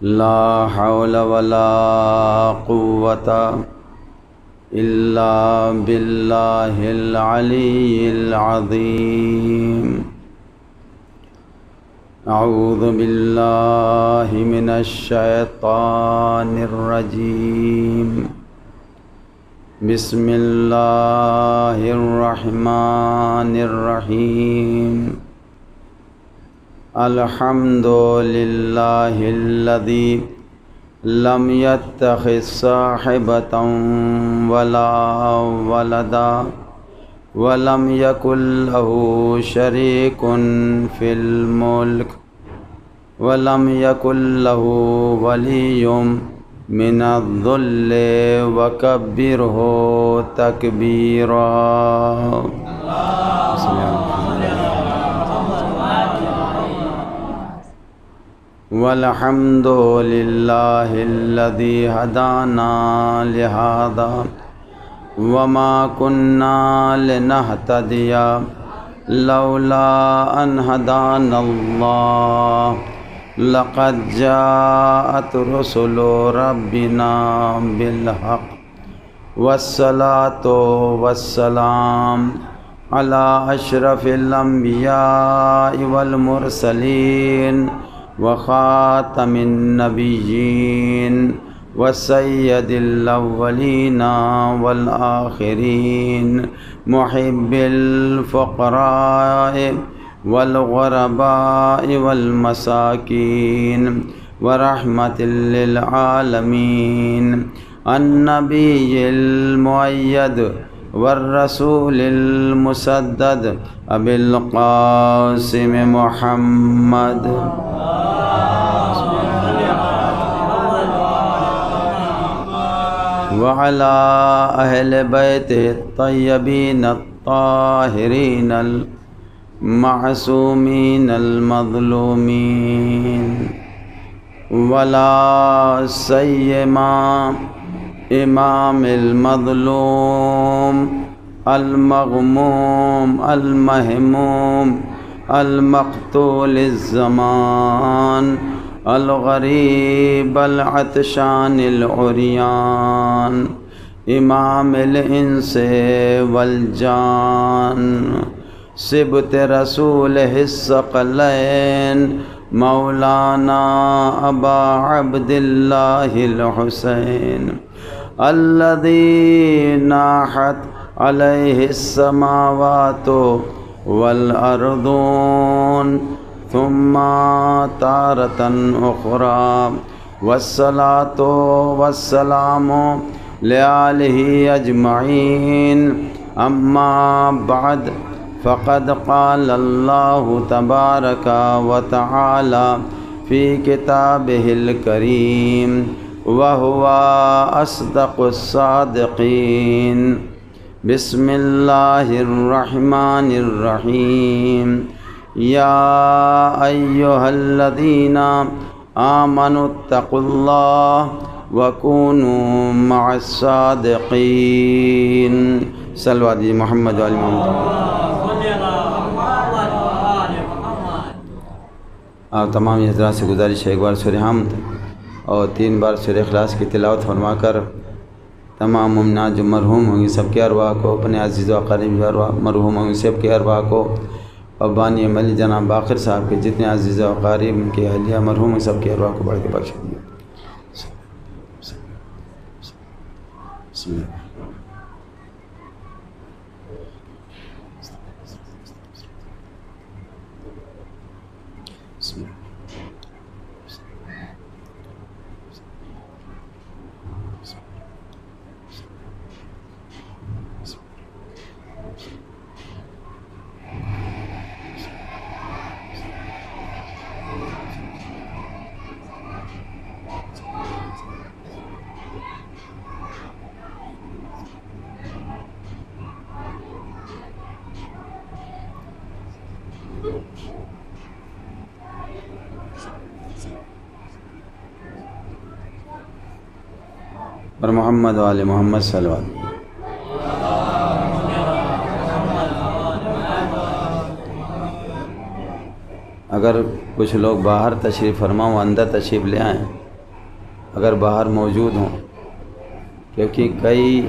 لا حول ولا قوة إلا بالله العلي العظيم. أعوذ بالله من الشيطان الرجيم. بسم الله الرحمن الرحيم. الحمد لله الذي لم يتخذ صاحبة ولا ولدا ولم يكن له شريك في الملك ولم يكن له ولي من الذل وكبره تكبيرا. والحمد لله الذي هدانا لهذا وما كنا لنهتدي لولا أن هدانا الله. لقد جاءت رسل ربنا بالحق والصلاة والسلام على أشرف الأنبياء والمرسلين وخاتم النبيين وسيد الأولين والآخرين محب الفقراء والغرباء والمساكين ورحمة للعالمين النبي المؤيد والرسول المسدد أبي القاسم محمد وعلى أهل بيته الطيبين الطاهرين المعصومين المظلومين ولا سيما إمام المظلوم المغموم المهموم المقتول الزمان الغريب العطشان العريان إمام الإنس والجان سبط رسوله الثقلين مولانا أبا عبد الله الحسين الذي ناحت عليه السماوات والأرضون ثم تارة أخرى. والصلاة والسلام لآله أجمعين. أما بعد فقد قال الله تبارك وتعالى في كتابه الكريم وهو أصدق الصادقين. بسم الله الرحمن الرحيم. يا أيها الذين آمنوا اتقوا الله وكونوا مع الصادقين. صلوا على محمد وعلى محمد. آپ تمام حضرات سے گزارش ہے ایک بار سورہ حمد اور 3 بار سورہ اخلاص کی تلاوت فرما کر تمام مومنات جو مرحوم ہوں گے سب کے ارواح کو، اپنے عزیز و اقارب مرحوم ہوں گے سب کے ارواح کو، اور بانی عملی جناب باقر صاحب کے جتنے عزیز و اقارب ان کے اہلیہ مرحوم ہیں سب کے ارواح کو بڑھ کے بخش دیا. بسم اللہ. اور محمد وآل محمد صلی اللہ علیہ وسلم. اگر کچھ لوگ باہر تشریف فرما و اندر تشریف لے آئیں اگر باہر موجود ہوں، کیونکہ کئی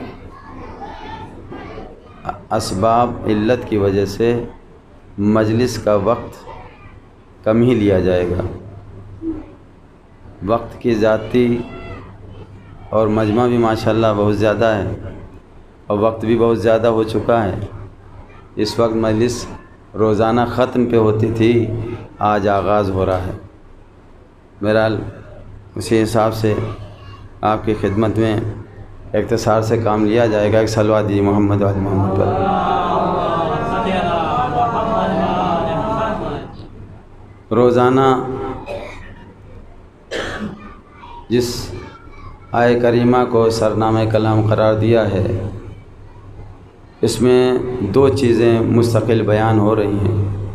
اسباب علت کی وجہ سے مجلس کا وقت کم ہی لیا جائے گا۔ وقت کی ذاتی اور مجمع بھی ماشاءاللہ بہت زیادہ ہے اور وقت بھی بہت زیادہ ہو چکا ہے۔ اس وقت مجلس روزانہ ختم پہ ہوتی تھی، آج آغاز ہو رہا ہے۔ بہرحال اسی حساب سے آپ کی خدمت میں اختصار سے کام لیا جائے گا۔ ایک صلوات دیجیے محمد وعلی محمد پر۔ روزانہ جس آیہ کریمہ کو سرنامہ کلام قرار دیا ہے، اس میں دو چیزیں مستقل بیان ہو رہی ہیں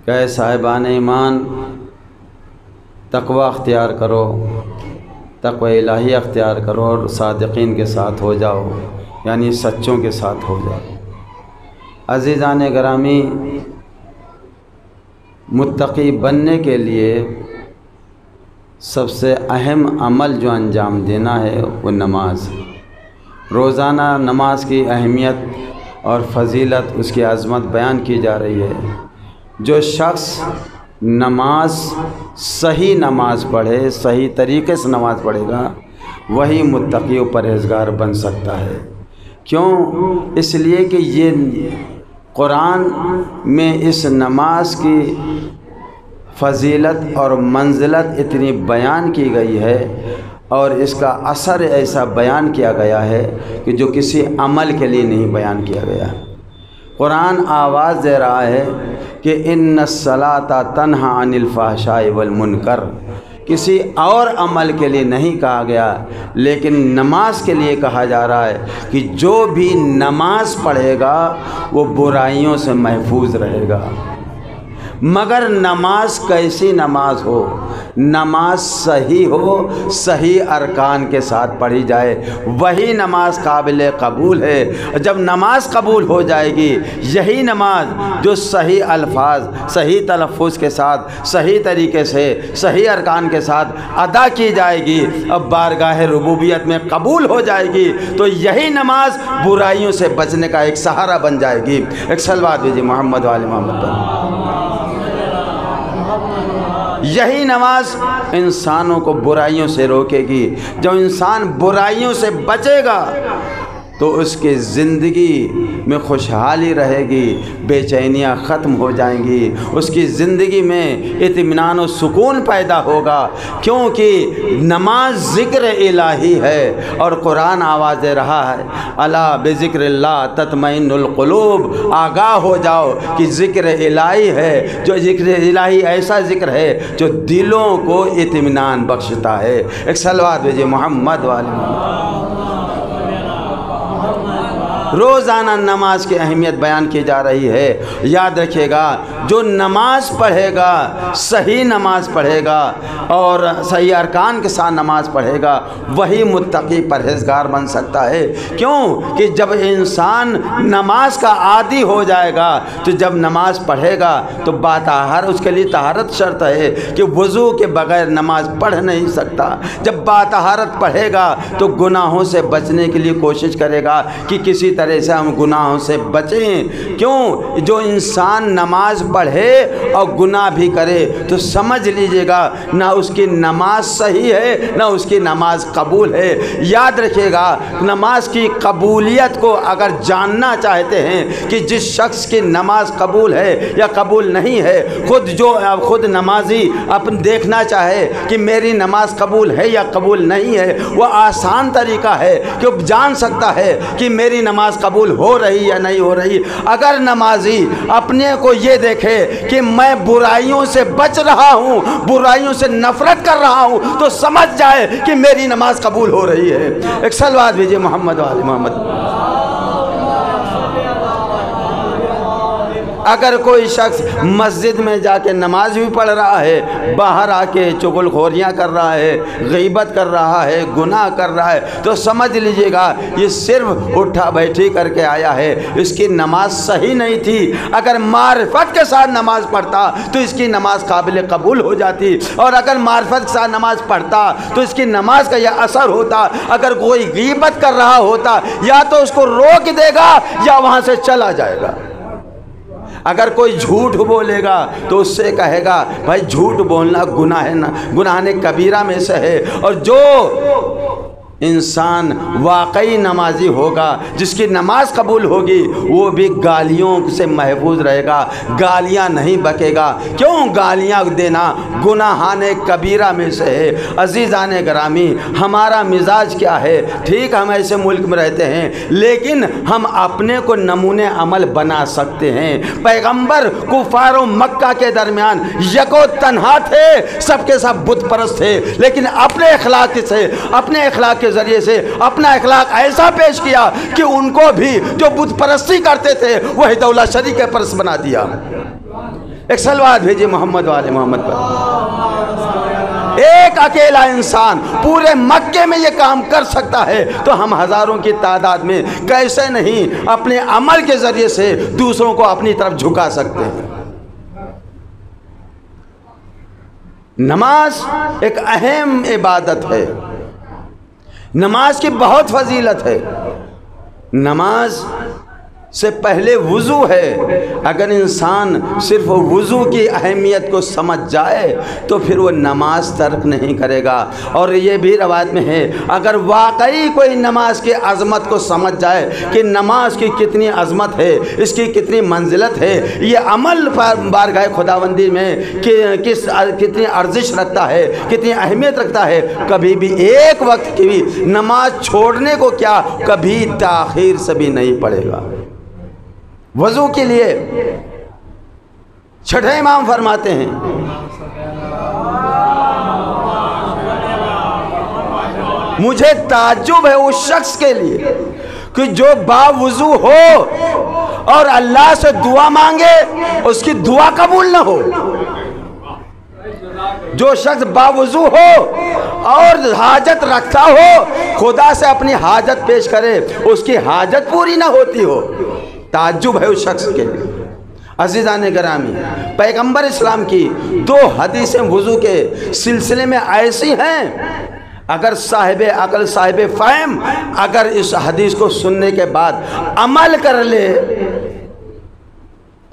کہ صاحبان ایمان تقوی اختیار کرو، تقوی الہی اختیار کرو اور صادقین کے ساتھ ہو جاؤ، یعنی سچوں کے ساتھ ہو جاؤ۔ عزیزان گرامی، متقی بننے کے لیے سب سے اہم عمل جو انجام دینا ہے وہ نماز۔ روزانہ نماز کی اہمیت اور فضیلت، اس کی عظمت بیان کی جا رہی ہے۔ جو شخص نماز صحیح نماز پڑھے، صحیح طریقے سے نماز پڑھے گا، وہی متقی و پرہیزگار بن سکتا ہے۔ کیوں؟ اس لیے کہ یہ قرآن میں اس نماز کی فضیلت اور منزلت اتنی بیان کی گئی ہے اور اس کا اثر ایسا بیان کیا گیا ہے کہ جو کسی عمل کے لیے نہیں بیان کیا گیا۔ قرآن آواز دے رہا ہے کہ ان الصلاۃ تنہی عن الفحشاء والمنکر، کسی اور عمل کے لیے نہیں کہا گیا، لیکن نماز کے لیے کہا جا رہا ہے کہ جو بھی نماز پڑھے گا وہ برائیوں سے محفوظ رہے گا۔ مگر نماز کیسی نماز ہو؟ نماز صحیح ہو، صحیح ارکان کے ساتھ پڑھی جائے، وہی نماز قابل قبول ہے۔ جب نماز قبول ہو جائے گی، یہی نماز جو صحیح الفاظ، صحیح تلفظ کے ساتھ، صحیح طریقے سے، صحیح ارکان کے ساتھ ادا کی جائے گی، اب بارگاہ ربوبیت میں قبول ہو جائے گی، تو یہی نماز برائیوں سے بچنے کا ایک سہارا بن جائے گی۔ ایک صلوات دیجیے محمد وعلی محمد پر۔ یہی نماز انسانوں کو برائیوں سے روکے گی۔ جب انسان برائیوں سے بچے گا تو اس کی زندگی میں خوشحالی رہے گی، بے چینیاں ختم ہو جائیں گی، اس کی زندگی میں اطمینان و سکون پیدا ہوگا، کیونکہ نماز ذکر الہی ہے اور قرآن آواز دے رہا ہے الا بذکر اللہ تطمئن القلوب، آگاہ ہو جاؤ کہ ذکر الہی ہے، جو ذکر الہی ایسا ذکر ہے جو دلوں کو اطمینان بخشتا ہے۔ ایک صلوات بھیجیے محمد والی محمد۔ روزانہ نماز کی اہمیت بیان کی جا رہی ہے۔ یاد رکھیے گا، جو نماز پڑھے گا، صحیح نماز پڑھے گا اور صحیح ارکان کے ساتھ نماز پڑھے گا، وہی متقی پرہیزگار بن سکتا ہے۔ کیوں کہ جب انسان نماز کا عادی ہو جائے گا تو جب نماز پڑھے گا تو باطہر، اس کے لیے طہارت شرط ہے کہ وضو کے بغیر نماز پڑھ نہیں سکتا۔ جب باطہارت پڑھے گا تو گناہوں سے بچنے کے لیے کوشش کرے گا کہ کسی طرح سے ہم گناہوں سے بچیں۔ کیوں؟ جو انسان نماز پڑھے اور گناہ بھی کرے تو سمجھ لیجئے گا نہ اس کی نماز صحیح ہے نہ اس کی نماز قبول ہے۔ یاد رکھیے گا، نماز کی قبولیت کو اگر جاننا چاہتے ہیں کہ جس شخص کی نماز قبول ہے یا قبول نہیں ہے، خود نمازی اپن دیکھنا چاہے کہ میری نماز قبول ہے یا قبول نہیں ہے، وہ آسان طریقہ ہے کہ وہ جان سکتا ہے کہ میری نماز قبول ہو رہی یا نہیں ہو رہی۔ اگر نمازی اپنے کو یہ دیکھے کہ میں برائیوں سے بچ رہا ہوں، برائیوں سے نفرت کر رہا ہوں، تو سمجھ جائے کہ میری نماز قبول ہو رہی ہے۔ ایک صلوات بھیجیے محمد وعلی محمد۔ اگر کوئی شخص مسجد میں جا کے نماز بھی پڑھ رہا ہے، باہر آ کے چغل خوریاں کر رہا ہے، غیبت کر رہا ہے، گناہ کر رہا ہے، تو سمجھ لیجئے گا یہ صرف اٹھا بیٹھی کر کے آیا ہے، اس کی نماز صحیح نہیں تھی۔ اگر معرفت کے ساتھ نماز پڑھتا تو اس کی نماز قابل قبول ہو جاتی، اور اگر معرفت کے ساتھ نماز پڑھتا تو اس کی نماز کا یہ اثر ہوتا۔ اگر کوئی غیبت کر رہا ہوتا یا تو اس کو روک دے گا یا وہاں سے چلا جائے گا۔ اگر کوئی جھوٹ بولے گا تو اس سے کہے گا بھائی جھوٹ بولنا گناہ کبیرہ میں سے ہے۔ اور جو انسان واقعی نمازی ہوگا، جس کی نماز قبول ہوگی، وہ بھی گالیوں سے محفوظ رہے گا، گالیاں نہیں بکے گا۔ کیوں؟ گالیاں دینا گناہان کبیرہ میں سے ہے۔ عزیزان گرامی، ہمارا مزاج کیا ہے؟ ٹھیک ہم ایسے ملک میں رہتے ہیں لیکن ہم اپنے کو نمونے عمل بنا سکتے ہیں۔ پیغمبر کفار و مکہ کے درمیان یکو تنہا تھے، سب کے سب بت پرست تھے، لیکن اپنے اخلاق کے ذریعے سے اپنا اخلاق ایسا پیش کیا کہ ان کو بھی جو بت پرستی کرتے تھے وحدہ لا شریک کے پرست بنا دیا۔ ایک صلوات بھیجیے محمد والے محمد پر۔ ایک اکیلا انسان پورے مکے میں یہ کام کر سکتا ہے تو ہم ہزاروں کی تعداد میں کیسے نہیں اپنے عمل کے ذریعے سے دوسروں کو اپنی طرف جھکا سکتے ہیں۔ نماز ایک اہم عبادت ہے، نماز کی بہت فضیلت ہے۔ نماز سے پہلے وضو ہے۔ اگر انسان صرف وضو کی اہمیت کو سمجھ جائے تو پھر وہ نماز ترک نہیں کرے گا۔ اور یہ بھی روایت میں ہے اگر واقعی کوئی نماز کی عظمت کو سمجھ جائے کہ نماز کی کتنی عظمت ہے، اس کی کتنی منزلت ہے، یہ عمل بارگاہ خداوندی میں کتنی ارزش رکھتا ہے، کتنی اہمیت رکھتا ہے، کبھی بھی ایک وقت کی بھی نماز چھوڑنے کو کیا کبھی تاخیر سے بھی نہیں پڑے گا۔ وضو کے لیے چھٹے امام فرماتے ہیں مجھے تعجب ہے اس شخص کے لیے کہ جو باوضو ہو اور اللہ سے دعا مانگے اس کی دعا قبول نہ ہو۔ جو شخص باوضو ہو اور حاجت رکھتا ہو، خدا سے اپنی حاجت پیش کرے، اس کی حاجت پوری نہ ہوتی ہو، تعجب ہے اس شخص کے لیے۔ عزیزان گرامی، پیغمبر اسلام کی دو حدیثیں وضو کے سلسلے میں ایسی ہیں، اگر صاحب عقل صاحب فہم اگر اس حدیث کو سننے کے بعد عمل کر لے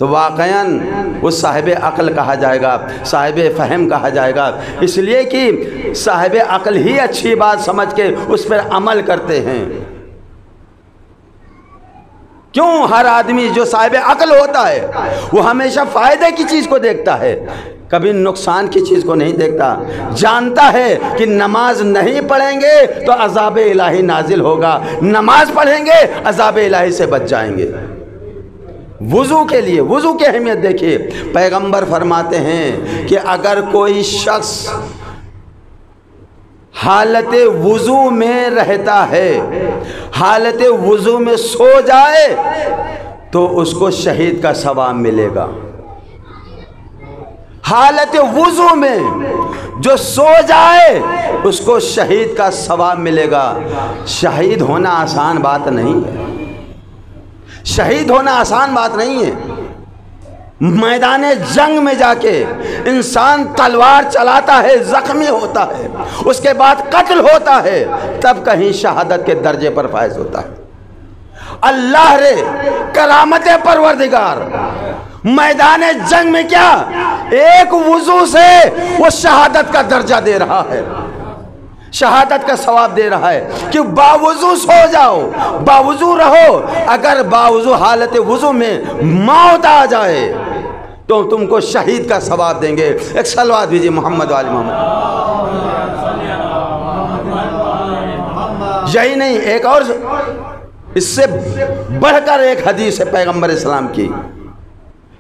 تو واقعاً وہ صاحب عقل کہا جائے گا، صاحب فہم کہا جائے گا، اس لیے کہ صاحب عقل ہی اچھی بات سمجھ کے اس پر عمل کرتے ہیں۔ کیوں؟ ہر آدمی جو صاحب عقل ہوتا ہے وہ ہمیشہ فائدے کی چیز کو دیکھتا ہے، کبھی نقصان کی چیز کو نہیں دیکھتا۔ جانتا ہے کہ نماز نہیں پڑھیں گے تو عذاب الہی نازل ہوگا، نماز پڑھیں گے عذاب الہی سے بچ جائیں گے۔ وضو کے لیے وضو کی اہمیت دیکھیے، پیغمبر فرماتے ہیں کہ اگر کوئی شخص حالت وضو میں رہتا ہے، حالت وضو میں سو جائے تو اس کو شہید کا ثواب ملے گا۔ حالت وضو میں جو سو جائے اس کو شہید کا ثواب ملے گا۔ شہید ہونا آسان بات نہیں ہے، شہید ہونا آسان بات نہیں ہے۔ میدان جنگ میں جا کے انسان تلوار چلاتا ہے، زخمی ہوتا ہے، اس کے بعد قتل ہوتا ہے، تب کہیں شہادت کے درجے پر فائز ہوتا ہے۔ اللہ رے کرامت پروردگار میدان جنگ میں کیا ایک وضو سے وہ شہادت کا درجہ دے رہا ہے، شہادت کا ثواب دے رہا ہے کہ باوضو سو جاؤ، باوضو رہو۔ اگر باوضو حالت وضو میں موت آ جائے تو تم کو شہید کا ثواب دیں گے۔ ایک صلوات بھیجیے محمد والی محمد۔ یہی نہیں، ایک اور اس سے بڑھ کر ایک حدیث ہے پیغمبر اسلام کی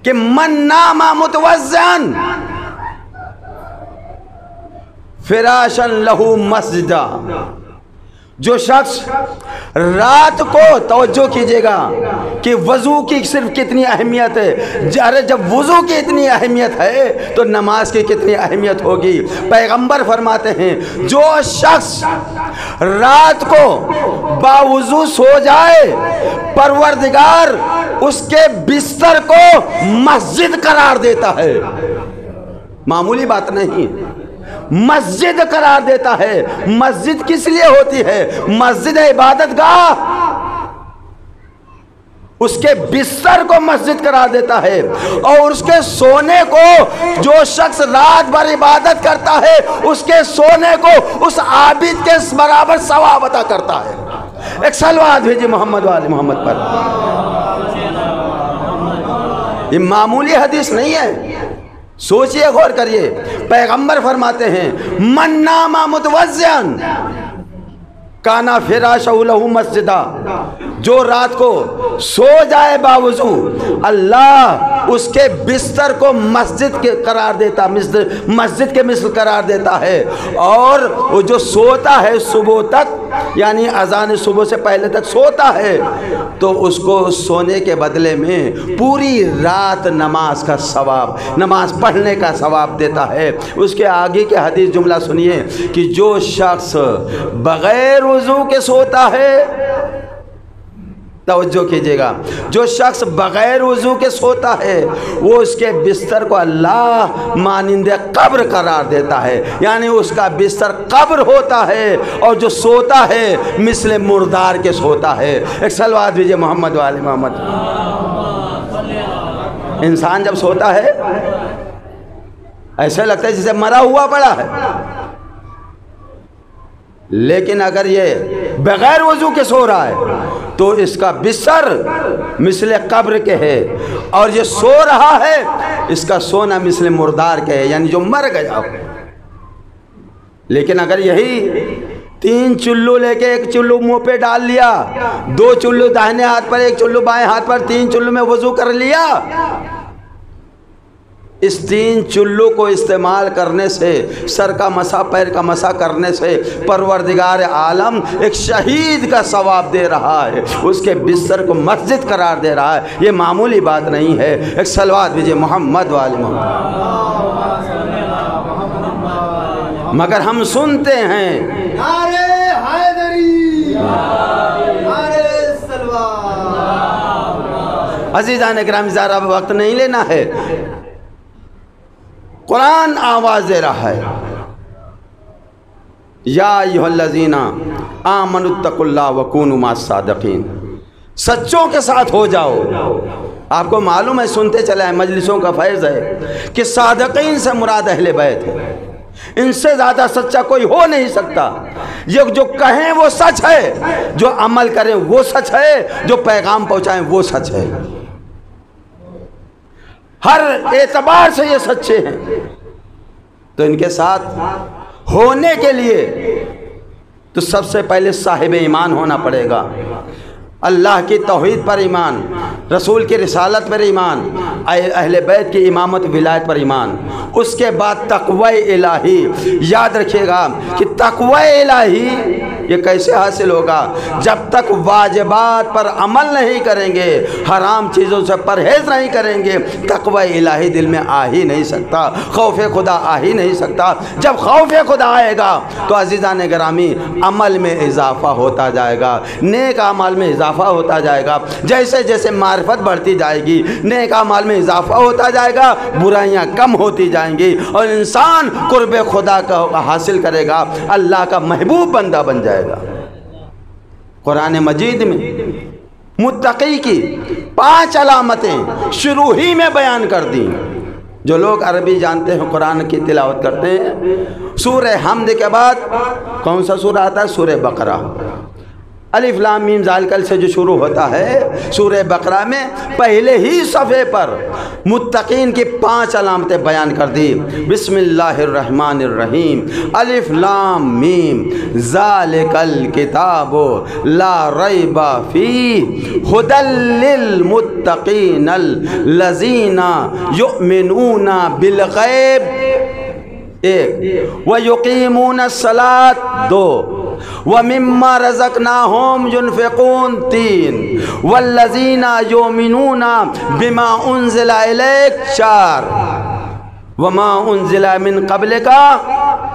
کہ من نام متوضئا فراشا لہو مسجدا، جو شخص رات کو توجہ کیجئے گا کہ وضو کی صرف کتنی اہمیت ہے، جب وضو کی اتنی اہمیت ہے تو نماز کی کتنی اہمیت ہوگی۔ پیغمبر فرماتے ہیں جو شخص رات کو باوضو سو جائے پروردگار اس کے بستر کو مسجد قرار دیتا ہے۔ معمولی بات نہیں، مسجد قرار دیتا ہے۔ مسجد کس لیے ہوتی ہے؟ مسجد عبادت گاہ، اس کے بستر کو مسجد قرار دیتا ہے، اور اس کے سونے کو، جو شخص رات بھر عبادت کرتا ہے اس کے سونے کو اس عابد کے برابر ثواب عطا کرتا ہے۔ ایک صلوات بھیجیے محمد والے محمد پر۔ یہ معمولی حدیث نہیں ہے، سوچئے غور کریے۔ پیغمبر فرماتے ہیں من نام متوضئا کانا فراشہ لہ مسجدہ، جو رات کو سو جائے باوضو اللہ اس کے بستر کو مسجد کے قرار دیتا، مسجد کے مثل قرار دیتا ہے۔ اور وہ جو سوتا ہے صبح تک، یعنی اذان صبح سے پہلے تک سوتا ہے، تو اس کو سونے کے بدلے میں پوری رات نماز کا ثواب، نماز پڑھنے کا ثواب دیتا ہے۔ اس کے آگے کے حدیث جملہ سنیے کہ جو شخص بغیر وضو کے سوتا ہے، توجہ کیجئے گا، جو شخص بغیر وضو کے سوتا ہے وہ اس کے بستر کو اللہ مانند قبر قرار دیتا ہے، یعنی اس کا بستر قبر ہوتا ہے، اور جو سوتا ہے مثل مردار کے سوتا ہے۔ ایک صلوات بھیجئے محمد والے محمد۔ انسان جب سوتا ہے ایسے لگتا ہے جسے مرا ہوا پڑا ہے، لیکن اگر یہ بغیر وضو کے سو رہا ہے تو اس کا بستر مثل قبر کے ہے، اور یہ سو رہا ہے اس کا سونا مثل مردار کے ہے، یعنی جو مر گیا۔ لیکن اگر یہی 3 چلو لے کے ایک چلو منہ پہ ڈال لیا، 2 چلو داہنے ہاتھ پر، 1 چلو بائیں ہاتھ پر، 3 چلو میں وضو کر لیا، اس 3 چلو کو استعمال کرنے سے، سر کا مسح، پیر کا مسح کرنے سے پروردگار عالم ایک شہید کا ثواب دے رہا ہے، اس کے بستر کو مسجد قرار دے رہا ہے۔ یہ معمولی بات نہیں ہے۔ ایک صلوات بھیجئے محمد والے محمد۔ مگر ہم سنتے ہیں نعرہ حیدری، نعرہ سلوات۔ عزیزان اکرام، زیادہ وقت نہیں لینا ہے، قرآن آواز دے رہا ہے یا ایھا الذین آمنوا اتقوا اللہ وکونوا مع الصادقین، سچوں کے ساتھ ہو جاؤ۔ آپ کو معلوم ہے، سنتے چلے ہیں، مجلسوں کا فیض ہے کہ صادقین سے مراد اہل بیت ہے، ان سے زیادہ سچا کوئی ہو نہیں سکتا۔ یہ جو کہیں وہ سچ ہے، جو عمل کریں وہ سچ ہے، جو پیغام پہنچائیں وہ سچ ہے، ہر اعتبار سے یہ سچے ہیں۔ تو ان کے ساتھ ہونے کے لیے تو سب سے پہلے صاحب ایمان ہونا پڑے گا، اللہ کی توحید پر ایمان، رسول کی رسالت پر ایمان، اہل بیت کی امامت ولایت پر ایمان، اس کے بعد تقوی الہی۔ یاد رکھیے گا کہ تقوی الہی یہ کیسے حاصل ہوگا؟ جب تک واجبات پر عمل نہیں کریں گے، حرام چیزوں سے پرہیز نہیں کریں گے، تقوی الہی دل میں آ ہی نہیں سکتا، خوف خدا آ ہی نہیں سکتا۔ جب خوف خدا آئے گا تو عزیزان گرامی عمل میں اضافہ ہوتا جائے گا، نیک اعمال میں اضافہ ہوتا جائے گا۔ جیسے جیسے معرفت بڑھتی جائے گی، نیک اعمال میں اضافہ ہوتا جائے گا، برائیاں کم ہوتی جائیں گی، اور انسان قرب خدا کا حاصل کرے گا، اللہ کا محبوب بندہ بن جائے گا۔ قرآن مجید میں متقی کی 5 علامتیں شروع ہی میں بیان کر دیں۔ جو لوگ عربی جانتے ہیں، قرآن کی تلاوت کرتے ہیں، سورہ حمد کے بعد کون سا سورہ آتا ہے؟ سورہ بقرہ۔ الف لام میم ذالک سے جو شروع ہوتا ہے سورہ بقرہ میں، پہلے ہی صفحے پر متقین کی 5 علامتیں بیان کر دی۔ بسم اللہ الرحمن الرحیم، الف لام میم ذالک الکتاب لا ریب فیہ ھدی للمتقین الذین یؤمنون بالغیب، 1، وَيُقِیمُونَ الصَّلَاةَ، 2، وَمِمَّا رَزَقْنَاهُمْ يُنْفِقُونَ 3 وَالَّذِينَ يُؤْمِنُونَ بِمَا أُنزِلَ إِلَيْكَ 4 وَمَا أُنزِلَ مِن قَبْلِكَ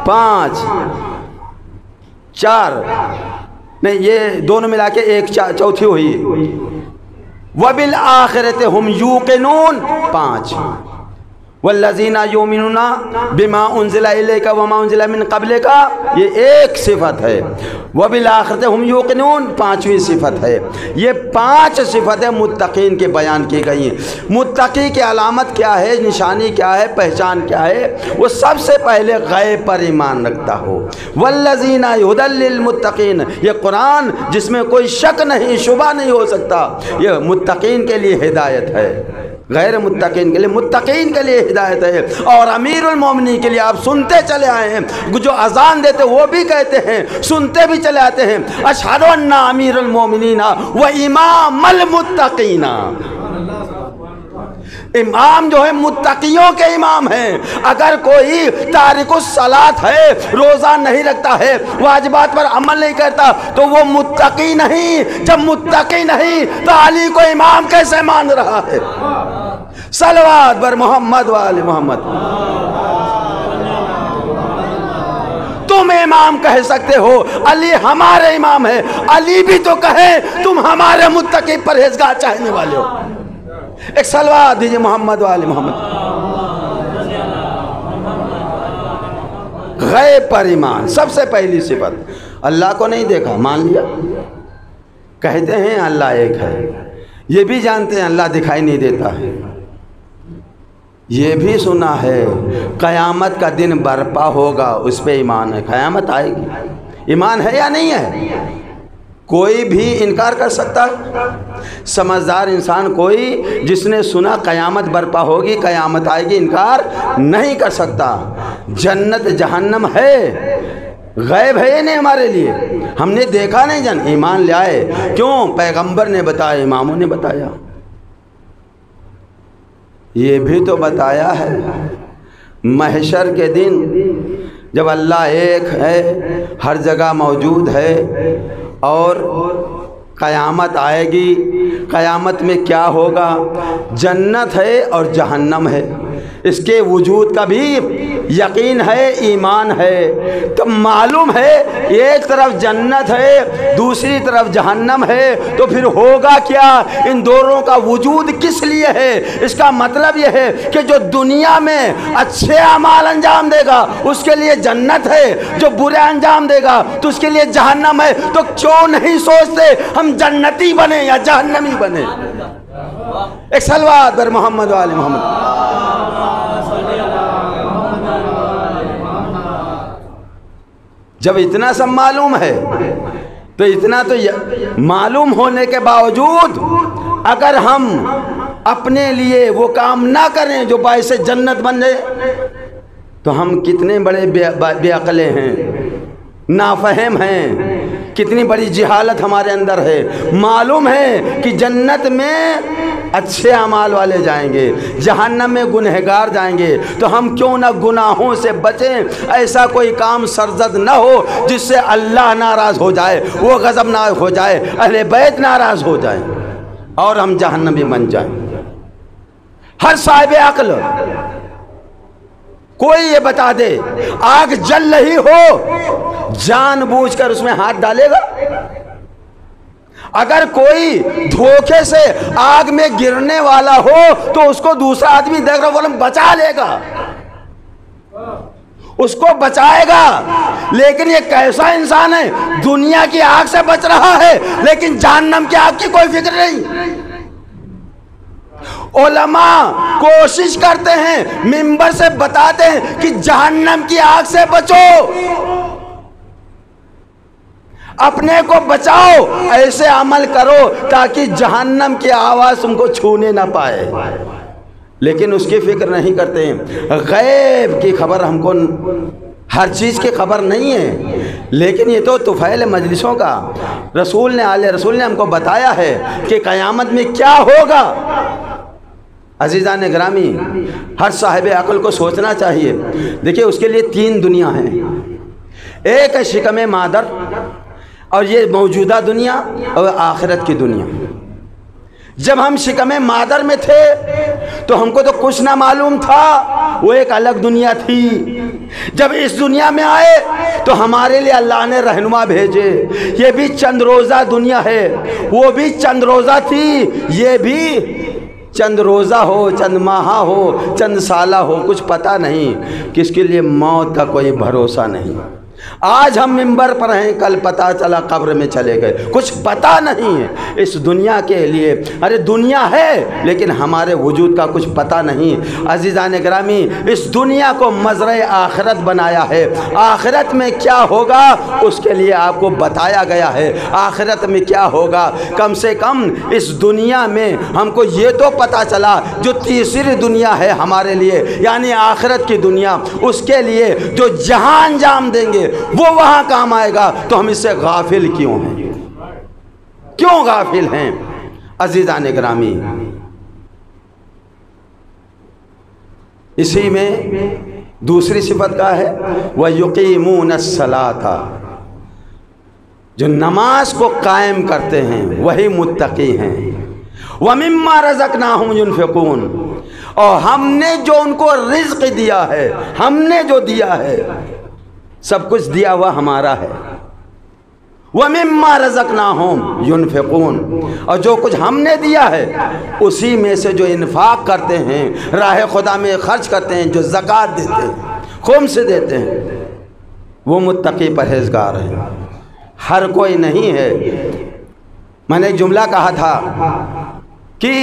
5 4 نہیں، یہ دونوں ملا کے ایک چوتھی ہوئی. وَبِالْآخِرَةِ هُمْ يُوقِنُونَ 5 والذین یؤمنون بما انزل الیک وما انزل من قبلک، یہ ایک صفت ہے. وبالآخرۃ ہم یوقنون 5ویں صفت ہے. یہ 5 صفتیں متقین کے بیان کی گئی ہیں. متقی کی علامت کیا ہے، نشانی کیا ہے، پہچان کیا ہے؟ وہ سب سے پہلے غیب پر ایمان رکھتا ہو. والذین ھدی للمتقین، یہ قرآن جس میں کوئی شک نہیں، شبہ نہیں ہو سکتا، یہ متقین کے لیے ہدایت ہے، غیر متقین کے لیے، متقین کے لیے ہدایت ہے. اور امیر المومنین کے لیے آپ سنتے چلے آئے ہیں، جو اذان دیتے وہ بھی کہتے ہیں، سنتے بھی چلے آتے ہیں، اشہد ان امیر المومنین و امام المتقین. امام جو ہے متقیوں کے امام ہیں. اگر کوئی تارک الصلاۃ ہے، روزہ نہیں رکھتا ہے، واجبات پر عمل نہیں کرتا، تو وہ متقی نہیں. جب متقی نہیں تو علی کو امام کیسے مان رہا ہے؟ صلوات بر محمد و آل محمد. تم امام کہہ سکتے ہو، علی ہمارے امام ہے. علی بھی تو کہے تم ہمارے متقی پرہیزگار چاہنے والے ہو. ایک صلوات دیجئے محمد و آل محمد. غیب پر ایمان سب سے پہلی صفت. اللہ کو نہیں دیکھا، مان لیا. کہتے ہیں اللہ ایک ہے، یہ بھی جانتے ہیں اللہ دکھائی نہیں دیتا ہے. یہ بھی سنا ہے قیامت کا دن برپا ہوگا، اس پہ ایمان ہے. قیامت آئے گی، ایمان ہے یا نہیں ہے؟ کوئی بھی انکار کر سکتا ہے؟ سمجھدار انسان کوئی جس نے سنا قیامت برپا ہوگی، قیامت آئے گی، انکار نہیں کر سکتا. جنت جہنم ہے، غیب ہے یہ نہیں ہمارے لیے، ہم نے دیکھا نہیں، ایمان لے آئے. کیوں؟ پیغمبر نے بتایا، اماموں نے بتایا. یہ بھی تو بتایا ہے محشر کے دن جب اللہ ایک ہے، ہر جگہ موجود ہے، اور قیامت آئے گی. قیامت میں کیا ہوگا؟ جنت ہے اور جہنم ہے، اس کے وجود کا بھی یقین ہے، ایمان ہے. تو معلوم ہے ایک طرف جنت ہے، دوسری طرف جہنم ہے، تو پھر ہوگا کیا؟ ان دونوں کا وجود کس لیے ہے؟ اس کا مطلب یہ ہے کہ جو دنیا میں اچھے اعمال انجام دے گا اس کے لیے جنت ہے، جو برے انجام دے گا تو اس کے لیے جہنم ہے. تو کیوں نہیں سوچتے ہم جنتی بنے یا جہنمی بنے؟ ایک صلوات بر محمد و آل محمد. جب اتنا سب معلوم ہے تو اتنا تو معلوم ہونے کے باوجود اگر ہم اپنے لیے وہ کام نہ کریں جو باعث جنت بن جائے تو ہم کتنے بڑے بے عقلے ہیں، نافہم ہیں، کتنی بڑی جہالت ہمارے اندر ہے. معلوم ہے کہ جنت میں اچھے اعمال والے جائیں گے، جہنم میں گنہگار جائیں گے، تو ہم کیوں نہ گناہوں سے بچیں؟ ایسا کوئی کام سرزد نہ ہو جس سے اللہ ناراض ہو جائے، وہ غضبناک ہو جائے، اہل بیت ناراض ہو جائیں اور ہم جہنمی بن جائیں. ہر صاحب عقل کوئی یہ بتا دے آگ جل رہی ہو جان بوجھ کر اس میں ہاتھ ڈالے گا؟ اگر کوئی دھوکے سے آگ میں گرنے والا ہو تو اس کو دوسرا آدمی دیکھ رہا وہ بچا لے گا، اس کو بچائے گا. لیکن یہ کیسا انسان ہے دنیا کی آگ سے بچ رہا ہے لیکن جہنم کی آگ کی کوئی فکر نہیں. علماء کوشش کرتے ہیں، منبر سے بتاتے ہیں کہ جہنم کی آگ سے بچو، اپنے کو بچاؤ، ایسے عمل کرو تاکہ جہنم کی آواز تم کو چھونے نہ پائے. لیکن اس کی فکر نہیں کرتے ہیں. غیب کی خبر ہم کو ہر چیز کی خبر نہیں ہے، لیکن یہ تو طفیل مجلسوں کا رسول نے ہم کو بتایا ہے کہ قیامت میں کیا ہوگا. عزیزان گرامی، ہر صاحب عقل کو سوچنا چاہیے. دیکھیں اس کے لیے 3 دنیا ہیں. ایک ہے شکم مادر اور یہ موجودہ دنیا اور آخرت کی دنیا۔ جب ہم شکم مادر میں تھے تو ہم کو تو کچھ نہ معلوم تھا، وہ ایک الگ دنیا تھی۔ جب اس دنیا میں آئے تو ہمارے لیے اللہ نے رہنما بھیجے، یہ بھی چند روزہ دنیا ہے، وہ بھی چند روزہ تھی، یہ بھی چند روزہ ہو، چند ماہ ہو، چند سالہ ہو، کچھ پتہ نہیں، کس کے لیے موت کا کوئی بھروسہ نہیں۔ آج ہم منبر پر ہیں، کل پتہ چلا قبر میں چلے گئے، کچھ پتہ نہیں ہے اس دنیا کے لیے۔ ارے دنیا ہے لیکن ہمارے وجود کا کچھ پتہ نہیں۔ عزیزان گرامی، اس دنیا کو مزرعہ آخرت بنایا ہے، آخرت میں کیا ہوگا اس کے لیے آپ کو بتایا گیا ہے۔ آخرت میں کیا ہوگا، کم سے کم اس دنیا میں ہم کو یہ تو پتہ چلا جو تیسری دنیا ہے ہمارے لیے، یعنی آخرت کی دنیا، اس کے لیے جو جہاں انجام دیں گے وہ وہاں کام آئے گا، تو ہم اس سے غافل کیوں ہیں؟ کیوں غافل ہیں عزیزان گرامی؟ اسی میں دوسری صفت کا ہے وَيُقِيمُونَ الصَّلَاةَ، جو نماز کو قائم کرتے ہیں وہی متقی ہیں۔ وَمِمَّا رَزَقْنَاهُمْ يُنْفِقُونَ، اور ہم نے جو ان کو رزق دیا ہے، ہم نے جو دیا ہے، سب کچھ دیا ہوا ہمارا ہے۔ وَمِمَّا رَزَقْنَاهُمْ يُنْفِقُونَ، اور جو کچھ ہم نے دیا ہے اسی میں سے جو انفاق کرتے ہیں، راہ خدا میں خرچ کرتے ہیں، جو زکوٰۃ دیتے ہیں، خمس دیتے ہیں، وہ متقی پرہیزگار ہیں۔ ہر کوئی نہیں ہے۔ میں نے ایک جملہ کہا تھا کہ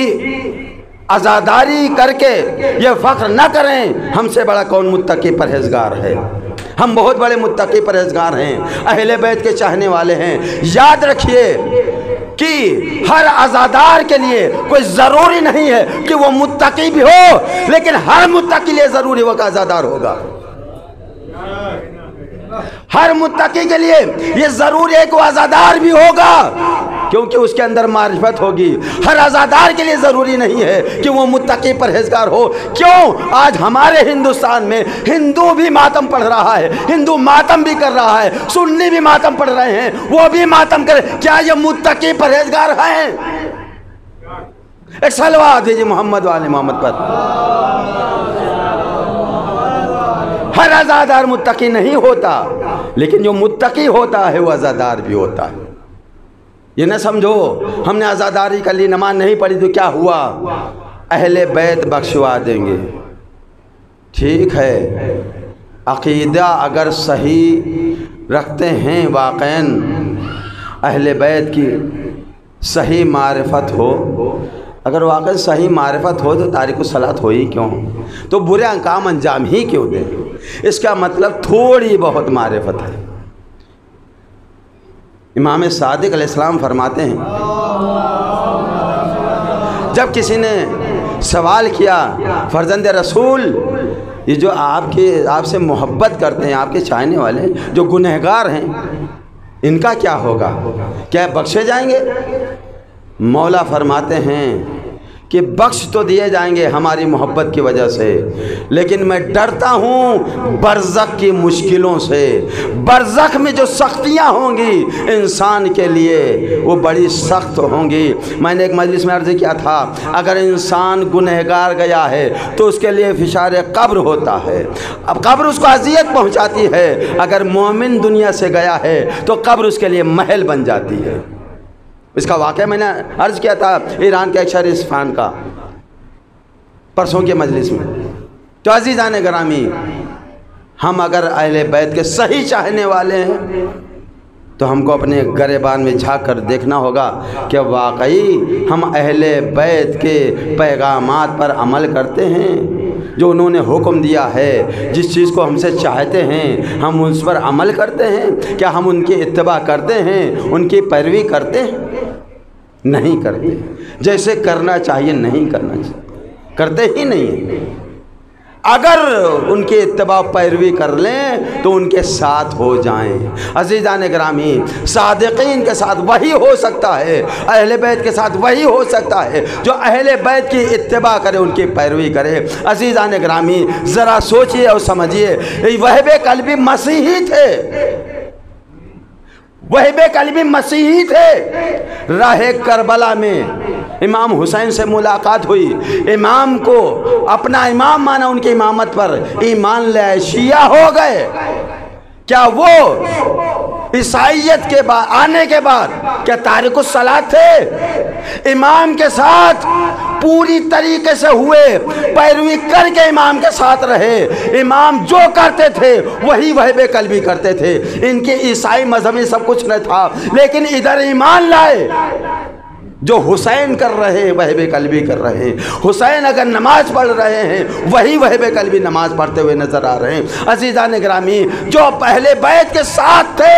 عزاداری کر کے یہ فخر نہ کریں ہم سے بڑا کون متقی پرہیزگار ہے۔ ہم بہت بڑے متقی پرہیزگار ہیں، اہل بیت کے چاہنے والے ہیں۔ یاد رکھیے کہ ہر عزادار کے لیے کوئی ضروری نہیں ہے کہ وہ متقی بھی ہو، لیکن ہر متقی کے لیے ضروری وہ عزادار ہوگا۔ ہر متقی کے لیے یہ ضروری ہے کہ وہ عزادار بھی ہوگا، کیونکہ اس کے اندر معرفت ہوگی۔ ہر عزادار کے لیے ضروری نہیں ہے کہ وہ متقی پرہیزگار ہو۔ کیوں؟ آج ہمارے ہندوستان میں ہندو بھی ماتم پڑھ رہا ہے، ہندو ماتم بھی کر رہا ہے، سنی بھی ماتم پڑھ رہے ہیں، وہ بھی ماتم کرے، کیا یہ متقی پرہیزگار ہیں؟ ایک صلوات دیجیے محمد والے محمد پر۔ ہر عزادار متقی نہیں ہوتا، لیکن جو متقی ہوتا ہے وہ عزادار بھی ہوتا ہے۔ یہ نہ سمجھو ہم نے عزاداری کے لیے نماز نہیں پڑھی تو کیا ہوا، اہل بیت بخشوا دیں گے۔ ٹھیک ہے، عقیدہ اگر صحیح رکھتے ہیں، واقعاً اہل بیت کی صحیح معرفت ہو، اگر واقعی صحیح معرفت ہو تو تارک الصلاۃ ہوئی کیوں، تو برے کام انجام ہی کیوں دیں؟ اس کا مطلب تھوڑی بہت معرفت ہے۔ امام صادق علیہ السلام فرماتے ہیں، جب کسی نے سوال کیا فرزند رسول، یہ جو آپ سے محبت کرتے ہیں، آپ کے چاہنے والے جو گنہگار ہیں، ان کا کیا ہوگا، کیا بخشے جائیں گے؟ مولا فرماتے ہیں کہ بخش تو دیے جائیں گے ہماری محبت کی وجہ سے، لیکن میں ڈرتا ہوں برزخ کی مشکلوں سے۔ برزخ میں جو سختیاں ہوں گی انسان کے لیے وہ بڑی سخت ہوں گی۔ میں نے ایک مجلس میں عرض کیا تھا، اگر انسان گنہگار گیا ہے تو اس کے لیے فشار قبر ہوتا ہے، اب قبر اس کو اذیت پہنچاتی ہے۔ اگر مومن دنیا سے گیا ہے تو قبر اس کے لیے محل بن جاتی ہے۔ اس کا واقعہ میں نے عرض کیا تھا ایران کے ایک شہر اصفہان کا، پرسوں کے مجلس میں۔ تو عزیزان گرامی، ہم اگر اہل بیت کے صحیح چاہنے والے ہیں تو ہم کو اپنے گریبان میں جھانک کر دیکھنا ہوگا کہ واقعی ہم اہل بیت کے پیغامات پر عمل کرتے ہیں، جو انہوں نے حکم دیا ہے، جس چیز کو ہم سے چاہتے ہیں ہم اس پر عمل کرتے ہیں۔ کیا ہم ان کی اتباع کرتے ہیں، ان کی پیروی کرتے ہیں؟ نہیں کرتے۔ جیسے کرنا چاہیے نہیں کرنا چاہیے، کرتے ہی نہیں ہیں۔ اگر ان کی اتباع پیروی کر لیں تو ان کے ساتھ ہو جائیں۔ عزیزان گرامی، صادقین کے ساتھ وہی ہو سکتا ہے، اہل بیت کے ساتھ وہی ہو سکتا ہے جو اہل بیت کی اتباع کرے، ان کی پیروی کرے۔ عزیزان گرامی، ذرا سوچئے اور سمجھیے، وہب قلبی مسیحی تھے، وہب قلبی مسیحی تھے۔ راہ کربلا میں امام حسین سے ملاقات ہوئی، امام کو اپنا امام مانا، ان کی امامت پر ایمان لے آئے، شیعہ ہو گئے۔ کیا وہ عیسائیت کے بعد آنے کے بعد کیا تارک الصلاۃ تھے؟ امام کے ساتھ پوری طریقے سے ہوئے، پیروی کر کے امام کے ساتھ رہے، امام جو کرتے تھے وہی وہب قلبی کرتے تھے۔ ان کے عیسائی مذہب میں سب کچھ نہ تھا، لیکن ادھر ایمان لائے۔ جو حسین کر رہے ہیں وہب قلبی کر رہے ہیں، حسین اگر نماز پڑھ رہے ہیں وہی وہب قلبی نماز پڑھتے ہوئے نظر آ رہے ہیں۔ عزیزان گرامی، جو پہلے بیت کے ساتھ تھے